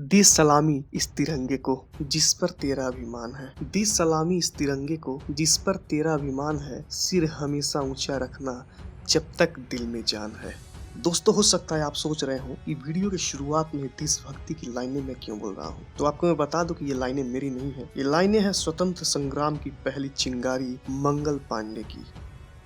दी सलामी इस तिरंगे को जिस पर तेरा अभिमान है। दी सलामी इस तिरंगे को जिस पर तेरा अभिमान है। सिर हमेशा ऊंचा रखना जब तक दिल में जान है। दोस्तों, हो सकता है आप सोच रहे हो कि वीडियो की शुरुआत में देशभक्ति की लाइनें मैं क्यों बोल रहा हूँ। तो आपको मैं बता दूं कि ये लाइनें मेरी नहीं है। ये लाइनें हैं स्वतंत्र संग्राम की पहली चिंगारी मंगल पांडे की।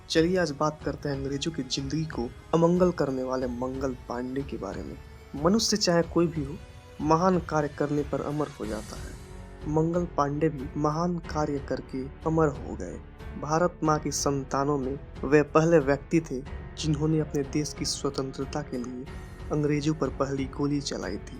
चलिए आज बात करते हैं अंग्रेजों की जिंदगी को अमंगल करने वाले मंगल पांडे के बारे में। मनुष्य चाहे कोई भी हो, महान कार्य करने पर अमर हो जाता है। मंगल पांडे भी महान कार्य करके अमर हो गए। भारत माँ की संतानों में वे पहले व्यक्ति थे जिन्होंने अपने देश की स्वतंत्रता के लिए अंग्रेजों पर पहली गोली चलाई थी।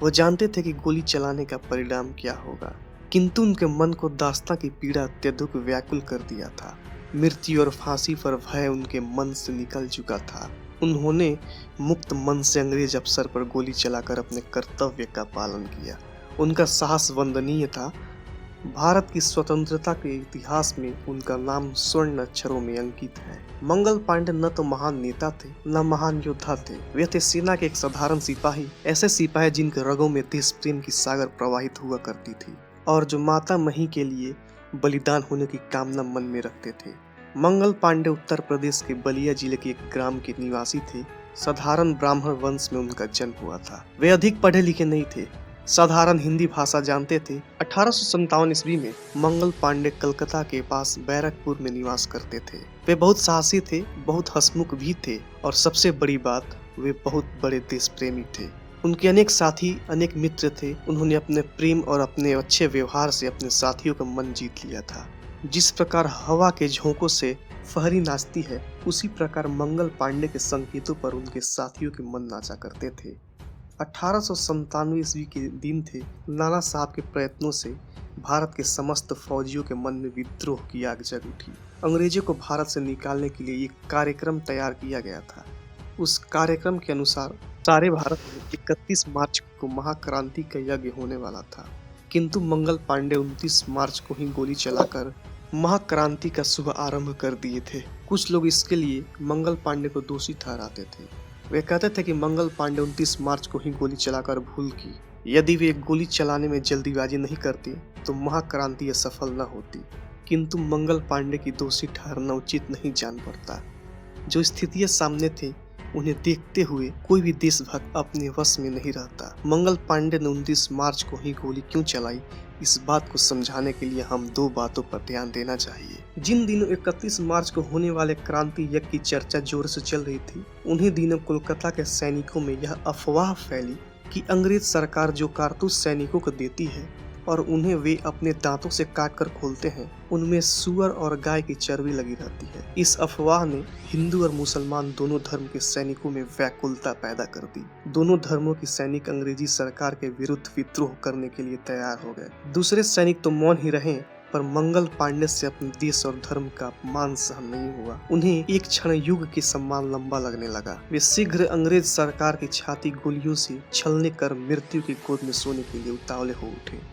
वो जानते थे कि गोली चलाने का परिणाम क्या होगा, किंतु उनके मन को दास्तां की पीड़ा अत्यधिक व्याकुल कर दिया था। मृत्यु और फांसी पर भय उनके मन से निकल चुका था। उन्होंने मुक्त मन से अंग्रेज अफसर पर गोली चलाकर अपने कर्तव्य का पालन किया। उनका साहस वंदनीय था। भारत की स्वतंत्रता के इतिहास में उनका नाम स्वर्ण अक्षरों में अंकित है। मंगल पांडे न तो महान नेता थे, न महान योद्धा थे। वे थे सेना के एक साधारण सिपाही, ऐसे सिपाही जिनके रगों में देश प्रेम की सागर प्रवाहित हुआ करती थी और जो माता मही के लिए बलिदान होने की कामना मन में रखते थे। मंगल पांडे उत्तर प्रदेश के बलिया जिले के एक ग्राम के निवासी थे। साधारण ब्राह्मण वंश में उनका जन्म हुआ था। वे अधिक पढ़े लिखे नहीं थे, साधारण हिंदी भाषा जानते थे। 1857 ईस्वी में मंगल पांडे कलकत्ता के पास बैरकपुर में निवास करते थे। वे बहुत साहसी थे, बहुत हंसमुख भी थे और सबसे बड़ी बात, वे बहुत बड़े देश प्रेमी थे। उनके अनेक साथी, अनेक मित्र थे। उन्होंने अपने प्रेम और अपने अच्छे व्यवहार से अपने साथियों का मन जीत लिया था। जिस प्रकार हवा के झोंकों से फहरी नाचती है, उसी प्रकार मंगल पांडे के संकेतों पर उनके साथियों के मन नाचा करते थे। 1897 ईस्वी के दिन थे। नाना साहब के प्रयत्नों से भारत के समस्त फौजियों के मन में विद्रोह की आग जग उठी। अंग्रेजों को भारत से निकालने के लिए एक कार्यक्रम तैयार किया गया था। उस कार्यक्रम के अनुसार सारे भारत में 31 मार्च को महाक्रांति का यज्ञ होने वाला था, किंतु मंगल पांडे 29 मार्च को ही गोली चलाकर महाक्रांति का शुभ आरंभ कर दिए थे। कुछ लोग इसके लिए मंगल पांडे को दोषी ठहराते थे। वे कहते थे कि मंगल पांडे 29 मार्च को ही गोली चलाकर भूल की। यदि वे गोली चलाने में जल्दीबाजी नहीं करते तो महाक्रांति सफल न होती। किंतु मंगल पांडे की दोषी ठहरना उचित नहीं जान पड़ता। जो स्थितियां सामने थे, उन्हें देखते हुए कोई भी देशभक्त अपने वश में नहीं रहता। मंगल पांडे ने 29 मार्च को ही गोली क्यों चलाई, इस बात को समझाने के लिए हम दो बातों पर ध्यान देना चाहिए। जिन दिनों 31 मार्च को होने वाले क्रांति यज्ञ की चर्चा जोर से चल रही थी, उन्हीं दिनों कोलकाता के सैनिकों में यह अफवाह फैली कि अंग्रेज सरकार जो कारतूस सैनिकों को देती है और उन्हें वे अपने दांतों से काट कर खोलते हैं, उनमें सुअर और गाय की चर्बी लगी रहती है। इस अफवाह ने हिंदू और मुसलमान दोनों धर्म के सैनिकों में व्याकुलता पैदा कर दी। दोनों धर्मों के सैनिक अंग्रेजी सरकार के विरुद्ध विद्रोह करने के लिए तैयार हो गए। दूसरे सैनिक तो मौन ही रहे, पर मंगल पांडे से अपने देश और धर्म का अपमान सहन नहीं हुआ। उन्हें एक क्षण युग के सम्मान लंबा लगने लगा। वे शीघ्र अंग्रेज सरकार की छाती गोलियों से छलने कर मृत्यु की गोद में सोने के लिए उतावले हो उठे।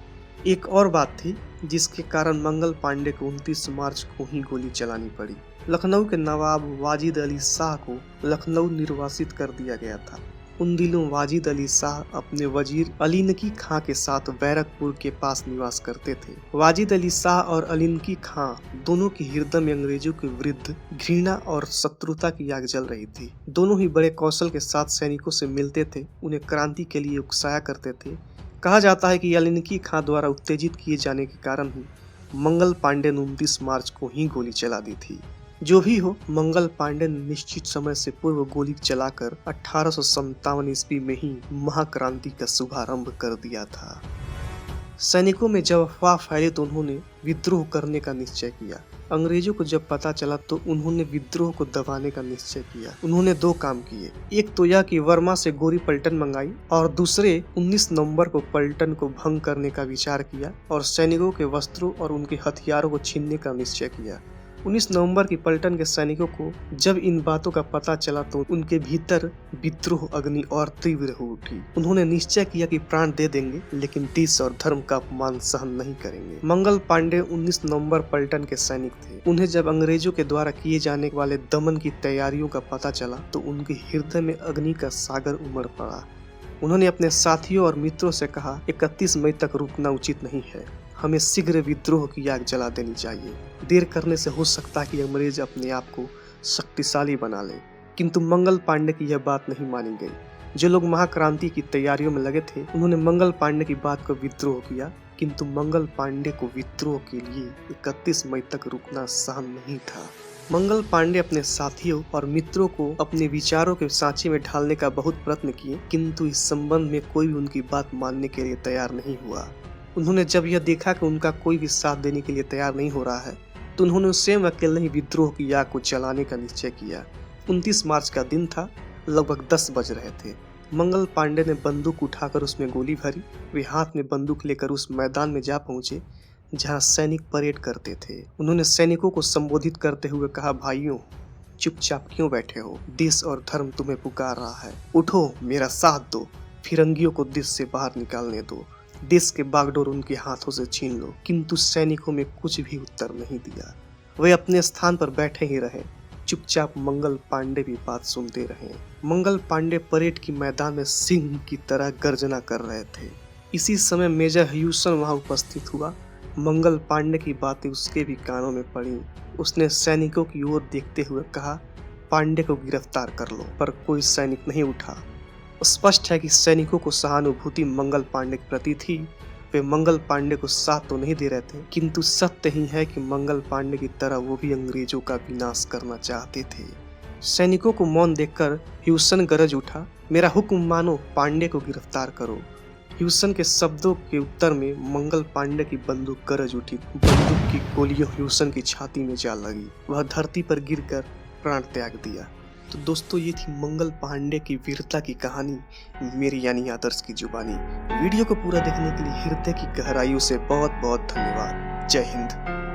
एक और बात थी जिसके कारण मंगल पांडे को 29 मार्च को ही गोली चलानी पड़ी। लखनऊ के नवाब वाजिद अली शाह को लखनऊ निर्वासित कर दिया गया था। उन दिनों वाजिद अली शाह अपने वजीर अलीनकी खां के साथ बैरकपुर के पास निवास करते थे। वाजिद अली शाह और अलीनकी खां दोनों के हृदय में अंग्रेजों के विरुद्ध घृणा और शत्रुता की आग जल रही थी। दोनों ही बड़े कौशल के साथ सैनिकों से मिलते थे, उन्हें क्रांति के लिए उकसाया करते थे। कहा जाता है कि अलीनकी खां द्वारा उत्तेजित किए जाने के कारण ही मंगल पांडे ने 29 मार्च को ही गोली चला दी थी। जो भी हो, मंगल पांडे ने निश्चित समय से पूर्व गोली चलाकर 1857 ईस्वी में ही महाक्रांति का शुभारंभ कर दिया था। सैनिकों में जब अफवाह फैली तो उन्होंने विद्रोह करने का निश्चय किया। अंग्रेजों को जब पता चला तो उन्होंने विद्रोह को दबाने का निश्चय किया। उन्होंने दो काम किए। एक तो यह कि वर्मा से गोरी पलटन मंगाई और दूसरे 19 नवंबर को पलटन को भंग करने का विचार किया और सैनिकों के वस्त्रों और उनके हथियारों को छीनने का निश्चय किया। 19 नवंबर की पलटन के सैनिकों को जब इन बातों का पता चला तो उनके भीतर विद्रोह अग्नि और तीव्र हो उठी। उन्होंने निश्चय किया कि प्राण दे देंगे लेकिन देश और धर्म का अपमान सहन नहीं करेंगे। मंगल पांडे 19 नवंबर पलटन के सैनिक थे। उन्हें जब अंग्रेजों के द्वारा किए जाने वाले दमन की तैयारियों का पता चला तो उनके हृदय में अग्नि का सागर उमड़ पड़ा। उन्होंने अपने साथियों और मित्रों से कहा 31 मई तक रुकना उचित नहीं है, हमें शीघ्र विद्रोह की आग जला देनी चाहिए। देर करने से हो सकता है कि अंग्रेज अपने आप को शक्तिशाली बना ले। किंतु मंगल पांडे की यह बात नहीं मानी गई। जो लोग महाक्रांति की तैयारियों में लगे थे उन्होंने मंगल पांडे की बात को विद्रोह किया, किंतु मंगल पांडे को विद्रोह के लिए 31 मई तक रुकना सहन नहीं था। मंगल पांडे अपने साथियों और मित्रों को अपने विचारों के सांचे में ढालने का बहुत प्रयत्न किए, किंतु इस संबंध में कोई भी उनकी बात मानने के लिए तैयार नहीं हुआ। उन्होंने जब यह देखा कि उनका कोई भी साथ देने के लिए तैयार नहीं हो रहा है तो उन्होंने स्वयं अकेले ही विद्रोह की आग को जलाने का निश्चय किया। 29 मार्च का दिन था, लगभग 10 बज रहे थे। मंगल पांडे ने बंदूक उठाकर उसमें गोली भरी। वे हाथ में बंदूक लेकर उस मैदान में जा पहुंचे जहां सैनिक परेड करते थे। उन्होंने सैनिकों को संबोधित करते हुए कहा, भाइयों, चुपचाप क्यों बैठे हो? देश और धर्म तुम्हें पुकार रहा है। उठो, मेरा साथ दो, फिरंगियों को देश से बाहर निकालने दो, देश के बागडोर उनके हाथों से छीन लो। किंतु सैनिकों में कुछ भी उत्तर नहीं दिया। वे अपने स्थान पर बैठे ही रहे। चुपचाप मंगल पांडे भी बात सुनते रहे। मंगल पांडे परेड की मैदान में सिंह की तरह गर्जना कर रहे थे। इसी समय मेजर ह्यूसन वहां उपस्थित हुआ। मंगल पांडे की बातें उसके भी कानों में पड़ी। उसने सैनिकों की ओर देखते हुए कहा, पांडे को गिरफ्तार कर लो। पर कोई सैनिक नहीं उठा। स्पष्ट है कि सैनिकों को सहानुभूति मंगल पांडे के प्रति थी। वे मंगल पांडे को साथ तो नहीं दे रहे थे, किंतु सत्य ही है कि मंगल पांडे की तरह वो भी अंग्रेजों का विनाश करना चाहते थे। सैनिकों को मौन देखकर ह्यूसन गरज उठा, मेरा हुक्म मानो, पांडे को गिरफ्तार करो। ह्यूसन के शब्दों के उत्तर में मंगल पांडे की बंदूक गरज उठी। बंदूक की गोलियां ह्यूसन की छाती में जा लगी। वह धरती पर गिरकर प्राण त्याग दिया। तो दोस्तों, ये थी मंगल पांडे की वीरता की कहानी, मेरी यानी आदर्श की जुबानी। वीडियो को पूरा देखने के लिए हृदय की गहराइयों से बहुत बहुत धन्यवाद। जय हिंद।